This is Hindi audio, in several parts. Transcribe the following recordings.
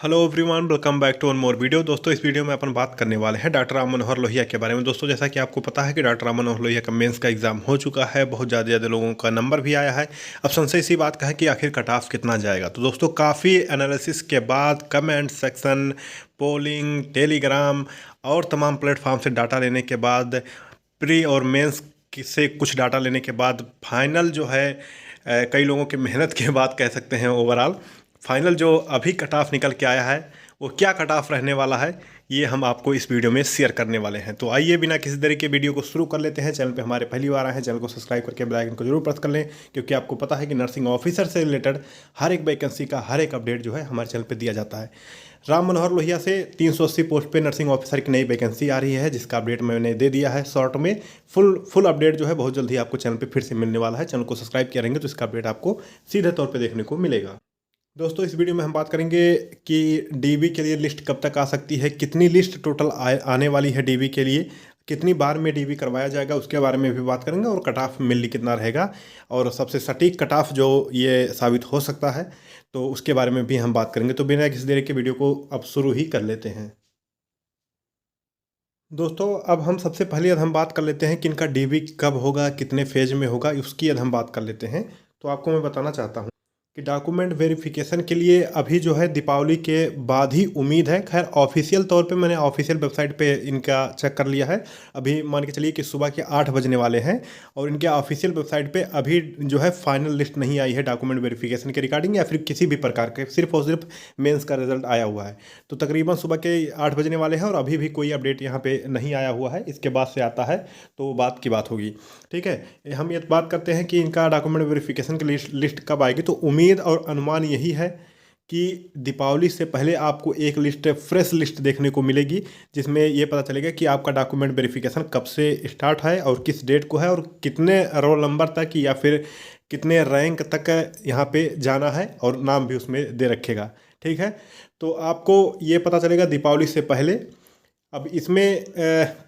Hello everyone, welcome back to one more video. दोस्तों, इस वीडियो में अपन बात करने वाले हैं डॉक्टर राम मनोहर लोहिया के बारे में। दोस्तों, जैसा कि आपको पता है कि डॉक्टर राम मनोहर लोहिया का मेंस का एग्जाम हो चुका है, बहुत ज़्यादा लोगों का नंबर भी आया है। अब संशय इसी बात का है कि आखिर कट ऑफ कितना जाएगा। तो दोस्तों, काफ़ी एनालिसिस के बाद कमेंट सेक्शन, पोलिंग, टेलीग्राम और तमाम प्लेटफॉर्म से डाटा लेने के बाद, प्री और मेंस से कुछ डाटा लेने के बाद फाइनल जो है कई लोगों की मेहनत के बाद कह सकते हैं ओवरऑल फाइनल जो अभी कट ऑफ निकल के आया है, वो क्या कट ऑफ रहने वाला है, ये हम आपको इस वीडियो में शेयर करने वाले हैं। तो आइए बिना किसी तरह के वीडियो को शुरू कर लेते हैं। चैनल पे हमारे पहली बार आए हैं, चैनल को सब्सक्राइब करके बेल आइकन को जरूर प्रेस कर लें, क्योंकि आपको पता है कि नर्सिंग ऑफिसर से रिलेटेड हर एक वैकेंसी का हर एक अपडेट जो है हमारे चैनल पर दिया जाता है। राम मनोहर लोहिया से 380 पोस्ट पे नर्सिंग ऑफिसर की नई वैकेंसी आ रही है, जिसका अपडेट मैंने दे दिया है शॉर्ट में। फुल अपडेट जो है बहुत जल्दी आपको चैनल पे फिर से मिलने वाला है। चैनल को सब्सक्राइब किया रहेंगे तो इसका अपडेट आपको सीधे तौर पे देखने को मिलेगा। दोस्तों, इस वीडियो में हम बात करेंगे कि डीबी के लिए लिस्ट कब तक आ सकती है, कितनी लिस्ट टोटल आने वाली है डीबी के लिए, कितनी बार में डीबी करवाया जाएगा, उसके बारे में भी बात करेंगे, और कट ऑफ मिलनी कितना रहेगा और सबसे सटीक कट ऑफ जो ये साबित हो सकता है, तो उसके बारे में भी हम बात करेंगे। तो बिना किसी देरी के वीडियो को अब शुरू ही कर लेते हैं। दोस्तों, अब हम सबसे पहले यदि हम बात कर लेते हैं कि इनका डीबी कब होगा, कितने फेज में होगा, उसकी यदि हम बात कर लेते हैं, तो आपको मैं बताना चाहता हूँ कि डॉक्यूमेंट वेरिफिकेशन के लिए अभी जो है दीपावली के बाद ही उम्मीद है। खैर, ऑफिशियल तौर पे मैंने ऑफिशियल वेबसाइट पे इनका चेक कर लिया है। अभी मान के चलिए कि सुबह के 8 बजने वाले हैं और इनके ऑफिशियल वेबसाइट पे अभी जो है फाइनल लिस्ट नहीं आई है डॉक्यूमेंट वेरिफिकेशन के रिगार्डिंग, या फिर किसी भी प्रकार के, सिर्फ और सिर्फ मेंस का रिजल्ट आया हुआ है। तो तकरीबन सुबह के 8 बजने वाले हैं और अभी भी कोई अपडेट यहाँ पे नहीं आया हुआ है। इसके बाद से आता है तो बात की बात होगी। ठीक है, हम ये बात करते हैं कि इनका डॉक्यूमेंट वेरिफिकेशन की लिस्ट कब आएगी। तो उम्मीद और अनुमान यही है कि दीपावली से पहले आपको एक लिस्ट, फ्रेश लिस्ट देखने को मिलेगी, जिसमें ये पता चलेगा कि आपका डॉक्यूमेंट वेरिफिकेशन कब से स्टार्ट है और किस डेट को है और कितने रोल नंबर तक या फिर कितने रैंक तक यहाँ पे जाना है, और नाम भी उसमें दे रखेगा। ठीक है, तो आपको ये पता चलेगा दीपावली से पहले। अब इसमें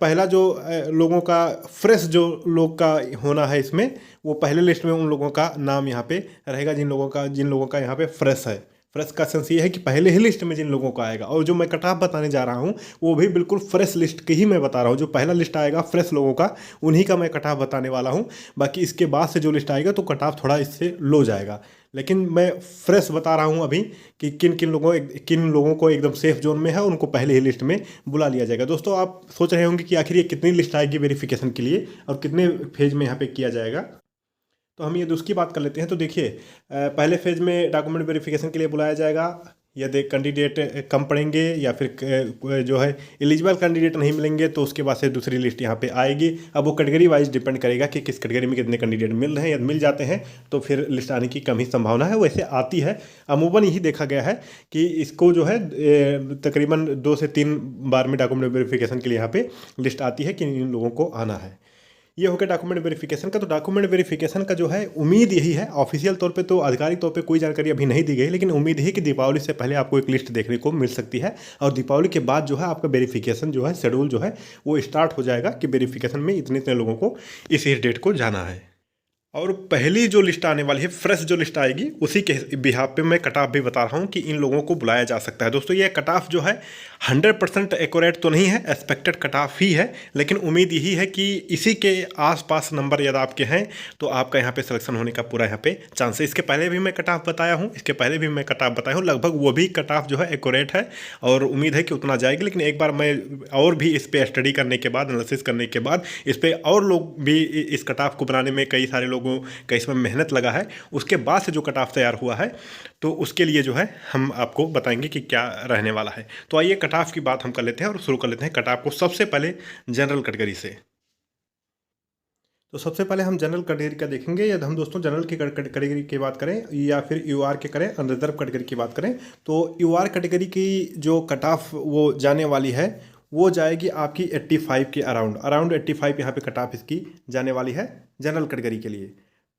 पहला जो लोगों का फ्रेश जो लोग का होना है इसमें, वो पहले लिस्ट में उन लोगों का नाम यहाँ पे रहेगा जिन लोगों का यहाँ पे फ्रेश है। फ्रेश का सेंस ये है कि पहले ही लिस्ट में जिन लोगों का आएगा, और जो मैं कट ऑफ बताने जा रहा हूँ वो भी बिल्कुल फ्रेश लिस्ट की ही मैं बता रहा हूँ। जो पहला लिस्ट आएगा फ्रेश लोगों का, उन्हीं का मैं कट ऑफ बताने वाला हूँ। बाकी इसके बाद से जो लिस्ट आएगा तो कट ऑफ थोड़ा इससे लो जाएगा, लेकिन मैं फ्रेश बता रहा हूँ अभी कि किन लोगों को एकदम सेफ जोन में है, उनको पहले ही लिस्ट में बुला लिया जाएगा। दोस्तों, आप सोच रहे होंगे कि आखिर ये कितनी लिस्ट आएगी वेरिफिकेशन के लिए और कितने फेज में यहाँ पे किया जाएगा। तो हम ये उसकी बात कर लेते हैं। तो देखिए, पहले फेज में डॉक्यूमेंट वेरिफिकेशन के लिए बुलाया जाएगा यदि कैंडिडेट कम पड़ेंगे या फिर जो है एलिजिबल कैंडिडेट नहीं मिलेंगे, तो उसके बाद से दूसरी लिस्ट यहाँ पे आएगी। अब वो कैटेगरी वाइज डिपेंड करेगा कि किस कैटेगरी में कितने कैंडिडेट मिल रहे हैं। यदि मिल जाते हैं तो फिर लिस्ट आने की कम ही संभावना है, वैसे आती है। अमूमन यही देखा गया है कि इसको जो है तकरीबन 2 से 3 बार में डॉक्यूमेंट वेरिफिकेशन के लिए यहाँ पे लिस्ट आती है कि इन लोगों को आना है। ये हो गया डॉक्यूमेंट वेरिफिकेशन का। तो डॉक्यूमेंट वेरिफिकेशन का जो है उम्मीद यही है, ऑफिशियल तौर पे तो आधिकारिक तौर पे कोई जानकारी अभी नहीं दी गई, लेकिन उम्मीद है कि दीपावली से पहले आपको एक लिस्ट देखने को मिल सकती है। और दीपावली के बाद जो है आपका वेरिफिकेशन जो है, शेड्यूल जो है वो स्टार्ट हो जाएगा कि वेरिफिकेशन में इतने इतने लोगों को इस डेट को जाना है। और पहली जो लिस्ट आने वाली है, फ्रेश जो लिस्ट आएगी, उसी के बिहाफ पे मैं कट ऑफ भी बता रहा हूँ कि इन लोगों को बुलाया जा सकता है। दोस्तों, ये कट ऑफ जो है 100% एक्यूरेट तो नहीं है, एक्सपेक्टेड कट ऑफ ही है, लेकिन उम्मीद यही है कि इसी के आसपास नंबर यदि आपके हैं तो आपका यहाँ पे सिलेक्शन होने का पूरा यहाँ पे चांस है। इसके पहले भी मैं कट ऑफ बताया हूँ, लगभग वो भी कट ऑफ जो है एक्यूरेट है और उम्मीद है कि उतना जाएगी। लेकिन एक बार मैं और भी इस पर स्टडी करने के बाद, एनालिसिस करने के बाद, इस पर और लोग भी इस कट ऑफ को बनाने में कई सारे लोगों का इसमें मेहनत लगा है, उसके बाद से जो कट ऑफ तैयार हुआ है, तो उसके लिए जो है हम आपको बताएंगे कि क्या रहने वाला है। तो आइए कट ऑफ की बात हम कर लेते हैं और शुरू कर लेते हैं कट ऑफ को सबसे पहले जनरल कैटेगरी से। तो सबसे पहले हम जनरल कैटेगरी का देखेंगे। यदि हम दोस्तों जनरल की कैटेगरी की बात करें या फिर यूआर के करें, अनरिजर्व कैटेगरी की बात करें, तो यूआर कैटेगरी की जो कट ऑफ वो जाने वाली है, वो जाएगी आपकी 85 के अराउंड 85 यहाँ पे कट ऑफ इसकी जाने वाली है जनरल कैटेगरी के लिए।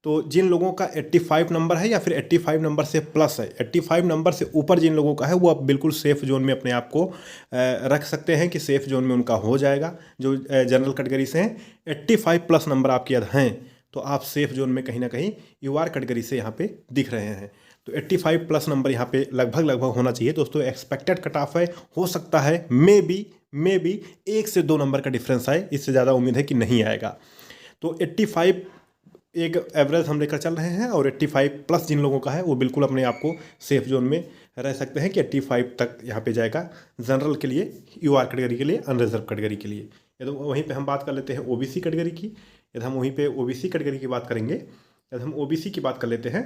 तो जिन लोगों का 85 नंबर है या फिर 85 नंबर से प्लस है, 85 नंबर से ऊपर जिन लोगों का है, वो आप बिल्कुल सेफ जोन में अपने आप को रख सकते हैं कि सेफ जोन में उनका हो जाएगा। जो जनरल कैटेगरी से हैं, 85 प्लस नंबर आपके यदि हैं तो आप सेफ जोन में कहीं ना कहीं यूआर कैटेगरी से यहाँ पे दिख रहे हैं। तो 85 प्लस नंबर यहाँ पे लगभग लगभग होना चाहिए दोस्तों। एक्सपेक्टेड कट ऑफ है, हो सकता है मे बी 1 से 2 नंबर का डिफरेंस आए, इससे ज़्यादा उम्मीद है कि नहीं आएगा। तो 85 एक एवरेज हम लेकर चल रहे हैं, और 85 प्लस जिन लोगों का है वो बिल्कुल अपने आप को सेफ जोन में रह सकते हैं कि 85 तक यहाँ पे जाएगा, जनरल के लिए, यूआर कैटेगरी के लिए, अनरिजर्व कैटेगरी के लिए। यदि वहीं पे हम बात कर लेते हैं ओबीसी कैटेगरी की, यदि हम वहीं पे ओबीसी कैटेगरी की बात करेंगे, यदि हम ओबीसी की बात कर लेते हैं,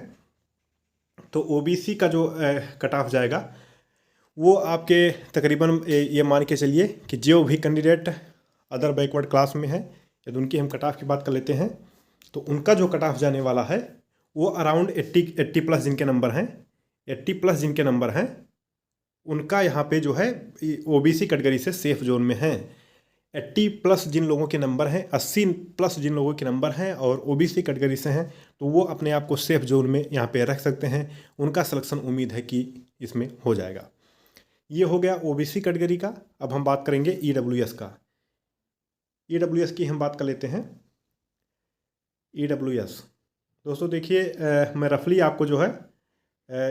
तो ओबीसी का जो कट ऑफ जाएगा वो आपके तकरीबन ये मान के चलिए कि जो भी कैंडिडेट अदर बैकवर्ड क्लास में है, यदि उनकी हम कट ऑफ की बात कर लेते हैं, तो उनका जो कट ऑफ जाने वाला है वो अराउंड 80 प्लस जिनके नंबर हैं, 80 प्लस जिनके नंबर हैं, उनका यहाँ पे जो है ओबीसी कैटेगरी से सेफ जोन में है। 80 प्लस जिन लोगों के नंबर हैं, 80 प्लस जिन लोगों के नंबर हैं और ओबीसी कैटेगरी से हैं, तो वो अपने आप को सेफ जोन में यहाँ पे रख सकते हैं। उनका सिलेक्शन उम्मीद है कि इसमें हो जाएगा। ये हो गया ओबीसी कैटेगरी का। अब हम बात करेंगे ईडब्ल्यूएस का। ईडब्ल्यूएस की हम बात कर लेते हैं। ईडब्ल्यूएस दोस्तों देखिए, मैं रफली आपको जो है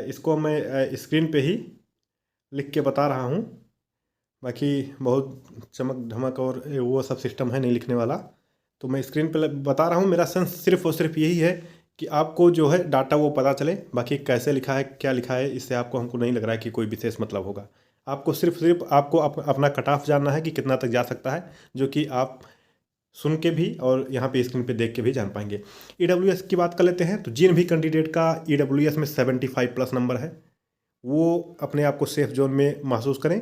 इसको मैं स्क्रीन पे ही लिख के बता रहा हूँ, बाकी बहुत चमक धमक और वो सब सिस्टम है नहीं लिखने वाला, तो मैं स्क्रीन पे बता रहा हूँ। मेरा सेंस सिर्फ और सिर्फ यही है कि आपको जो है डाटा वो पता चले, बाकी कैसे लिखा है क्या लिखा है इससे आपको हमको नहीं लग रहा है कि कोई विशेष मतलब होगा। आपको सिर्फ आपको अपना कट ऑफ जानना है कि कितना तक जा सकता है, जो कि आप सुन के भी और यहाँ पे स्क्रीन पे देख के भी जान पाएंगे। ईडब्ल्यूएस की बात कर लेते हैं, तो जिन भी कैंडिडेट का ईडब्ल्यूएस में 75 प्लस नंबर है वो अपने आप को सेफ जोन में महसूस करें,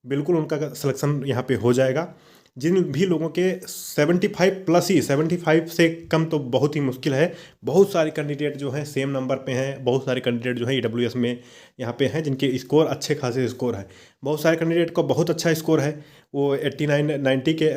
बिल्कुल उनका सिलेक्शन यहाँ पे हो जाएगा। जिन भी लोगों के 75 प्लस ही, 75 से कम तो बहुत ही मुश्किल है। बहुत सारे कैंडिडेट जो हैं सेम नंबर पे हैं, बहुत सारे कैंडिडेट जो हैं ईडब्ल्यूएस में यहाँ पे हैं जिनके स्कोर अच्छे खासे स्कोर है। बहुत सारे कैंडिडेट का बहुत अच्छा स्कोर है, वो 89 90 के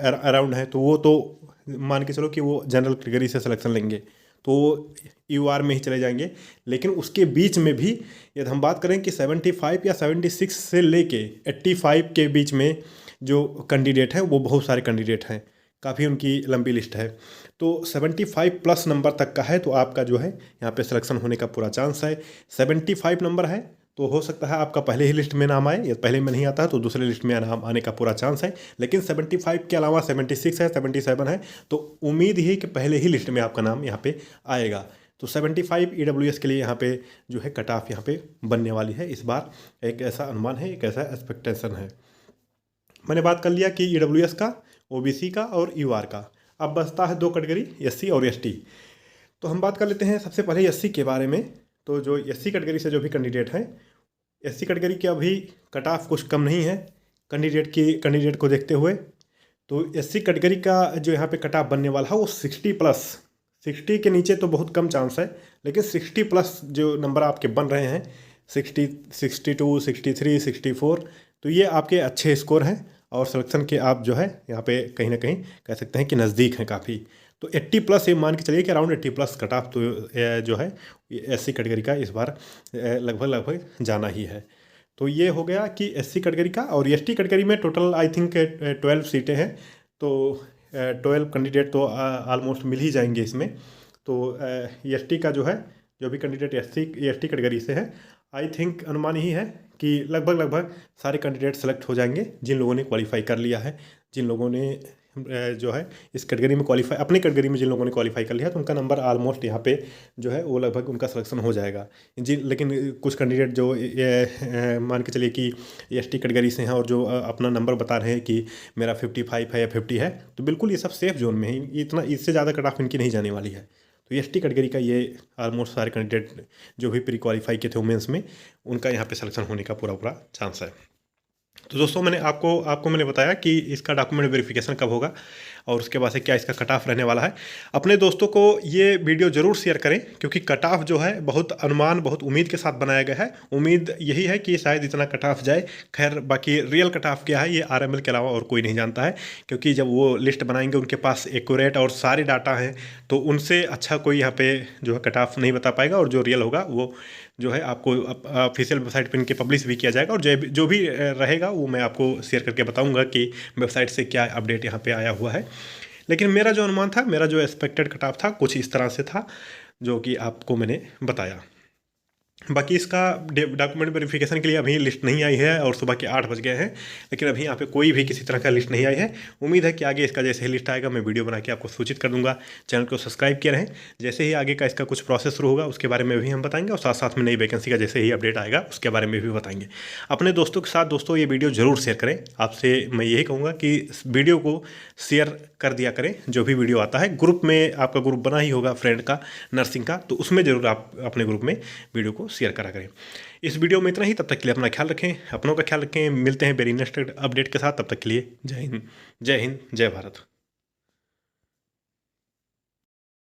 अराउंड है, तो वो तो मान के चलो कि वो जनरल कैटेगरी से सिलेक्शन लेंगे, तो यूआर में ही चले जाएंगे। लेकिन उसके बीच में भी यदि हम बात करें कि 75 या 76 से लेके 85 के बीच में जो कैंडिडेट हैं वो बहुत सारे कैंडिडेट हैं, काफ़ी उनकी लंबी लिस्ट है। तो 75 प्लस नंबर तक का है तो आपका जो है यहाँ पे सिलेक्शन होने का पूरा चांस है। 75 नंबर है तो हो सकता है आपका पहले ही लिस्ट में नाम आए, या पहले में नहीं आता है तो दूसरे लिस्ट में नाम आने का पूरा चांस है। लेकिन 75 के अलावा 76 है, 77 है, तो उम्मीद ही कि पहले ही लिस्ट में आपका नाम यहाँ पे आएगा। तो 75 ईडब्ल्यूएस के लिए यहाँ पे जो है कट ऑफ यहाँ पे बनने वाली है इस बार। एक ऐसा अनुमान है, एक ऐसा एक्सपेक्टेशन है। मैंने बात कर लिया कि ईडब्ल्यूएस का, ओबीसी का और यूआर का। अब बचता है 2 कैटेगरी, एससी और एसटी। तो हम बात कर लेते हैं सबसे पहले एससी के बारे में। तो जो एससी कैटेगरी से जो भी कैंडिडेट हैं, एससी कैटेगरी के अभी कट ऑफ कुछ कम नहीं है कैंडिडेट को देखते हुए। तो एससी कैटेगरी का जो यहाँ पे कट ऑफ बनने वाला है वो 60 प्लस, 60 के नीचे तो बहुत कम चांस है, लेकिन 60 प्लस जो नंबर आपके बन रहे हैं, 60, 62, 63, 64, तो ये आपके अच्छे स्कोर हैं और सिलेक्शन के आप जो है यहाँ पे कहीं ना कहीं कह सकते हैं कि नज़दीक हैं काफ़ी। तो 80 प्लस ये मान के चलिए कि अराउंड 80 प्लस कट ऑफ तो जो है एससी कैटेगरी का इस बार लगभग जाना ही है। तो ये हो गया कि एससी कैटेगरी का। और एसटी कैटेगरी में टोटल आई थिंक 12 सीटें हैं, तो 12 कैंडिडेट तो ऑलमोस्ट मिल ही जाएंगे इसमें। तो एसटी का जो है, जो भी कैंडिडेट एसटी कैटेगरी से है, आई थिंक अनुमान ही है कि लगभग सारे कैंडिडेट सेलेक्ट हो जाएंगे जिन लोगों ने क्वालिफाई कर लिया है। जिन लोगों ने जो है इस कैटेगरी में क्वालिफाई, अपनी कैटेगरी में जिन लोगों ने क्वालिफाई कर लिया तो उनका नंबर ऑलमोस्ट यहाँ पे जो है वो लगभग उनका सिलेक्शन हो जाएगा। लेकिन कुछ कैंडिडेट जो मान के चलिए कि एसटी कैटेगरी से हैं और जो अपना नंबर बता रहे हैं कि मेरा 55 है या 50 है, तो बिल्कुल ये सब सेफ जोन में है, इतना इससे ज़्यादा कट ऑफ इनकी नहीं जाने वाली है। तो एसटी कैटेगरी का ये ऑलमोस्ट सारे कैंडिडेट जो भी प्री क्वालिफाई किए थे वुमेंस में, उनका यहाँ पे सिलेक्शन होने का पूरा चांस है। तो दोस्तों मैंने आपको मैंने बताया कि इसका डॉक्यूमेंट वेरिफिकेशन कब होगा और उसके बाद से क्या इसका कट ऑफ रहने वाला है। अपने दोस्तों को ये वीडियो ज़रूर शेयर करें, क्योंकि कट ऑफ जो है बहुत अनुमान, बहुत उम्मीद के साथ बनाया गया है। उम्मीद यही है कि शायद इतना कट ऑफ जाए। खैर बाकी रियल कट ऑफ क्या है ये आरएमएल के अलावा और कोई नहीं जानता है, क्योंकि जब वो लिस्ट बनाएंगे उनके पास एक्यूरेट और सारे डाटा हैं, तो उनसे अच्छा कोई यहाँ पे जो है कट ऑफ नहीं बता पाएगा। और जो रियल होगा वो जो है आपको ऑफिशियल वेबसाइट पर इनके पब्लिश भी किया जाएगा, और जो भी रहेगा वो मैं आपको शेयर करके बताऊंगा कि वेबसाइट से क्या अपडेट यहाँ पे आया हुआ है। लेकिन मेरा जो अनुमान था, मेरा जो एक्सपेक्टेड कट ऑफ था कुछ इस तरह से था, जो कि आपको मैंने बताया। बाकी इसका डॉक्यूमेंट वेरिफिकेशन के लिए अभी लिस्ट नहीं आई है और सुबह के 8 बज गए हैं, लेकिन अभी यहाँ पे कोई भी किसी तरह का लिस्ट नहीं आई है। उम्मीद है कि आगे इसका जैसे ही लिस्ट आएगा मैं वीडियो बना के आपको सूचित कर दूंगा। चैनल को सब्सक्राइब किए रहें, जैसे ही आगे का इसका कुछ प्रोसेस शुरू होगा उसके बारे में भी हम बताएंगे और साथ साथ में नई वैकेंसी का जैसे ही अपडेट आएगा उसके बारे में भी बताएंगे। अपने दोस्तों के साथ दोस्तों ये वीडियो ज़रूर शेयर करें। आपसे मैं यही कहूँगा कि वीडियो को शेयर कर दिया करें। जो भी वीडियो आता है ग्रुप में, आपका ग्रुप बना ही होगा फ्रेंड का नर्सिंग का, तो उसमें ज़रूर आप अपने ग्रुप में वीडियो को शेयर करा करें। इस वीडियो में इतना ही। तब तक के लिए अपना ख्याल रखें, अपनों का ख्याल रखें। मिलते हैं वेरी नेक्स्ट अपडेट के साथ। तब तक के लिए जय हिंद, जय हिंद, जय भारत।